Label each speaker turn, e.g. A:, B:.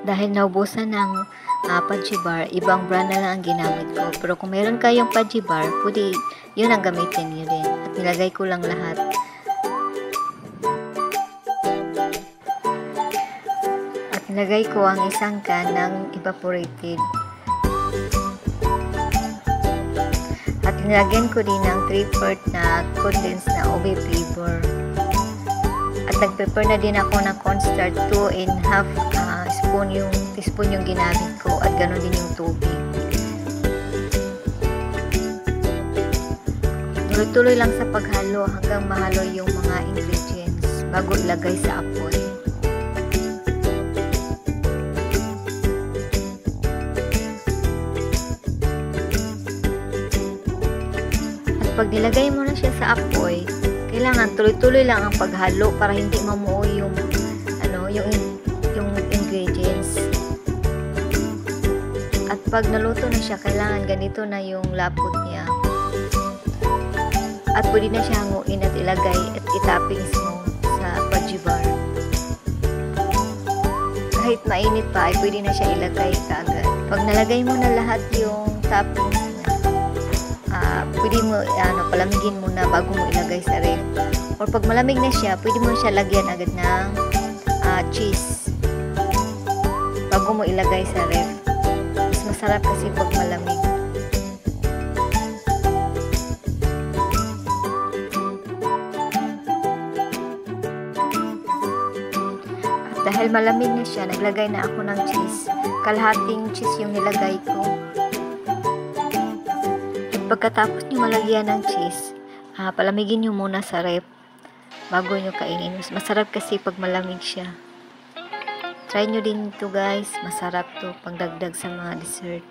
A: Dahil naubusan ng Pudgy Bar, ibang brand na lang ang ginamit ko. Pero kung meron kayong Pudgy Bar, pwede yun ang gamitin nyo din. At nilagay ko lang lahat. At nilagay ko ang isang can ng evaporated. At nilagyan ko din ng 3/4 na condensed na ube flavor. At nag-prepare na din ako ng cornstarch 2.5 teaspoon yung ginamit ko at ganoon din yung tubig. Tuloy-tuloy lang sa paghalo hanggang mahalo yung mga ingredients bago ilagay sa apoy. At pag nilagay mo na siya sa apoy, kailangan tuloy-tuloy lang ang paghalo para hindi mamuo yung ingredients. At pag naluto na siya, kailangan ganito na yung lapot niya. At pwede na siya hanguin at ilagay at itappings mo sa Pudgy Bar. Kahit mainit pa, ay pwede na siya ilagay kaagad. Pag nalagay mo na lahat yung toppings niya, pwede mo palamigin mo na bago mo ilagay sa ref. Or pag malamig na siya, pwede mo siya lagyan agad ng cheese bago mo ilagay sa ref. Mas masarap kasi pag malamig. At dahil malamig na siya, naglagay na ako ng cheese. Kalahating cheese yung nilagay ko. At pagkatapos nyo malagyan ng cheese, palamigin nyo muna sa ref bago nyo kainin. Mas masarap kasi pag malamig siya. Try nyo din ito guys. Masarap to pagdagdag sa mga dessert.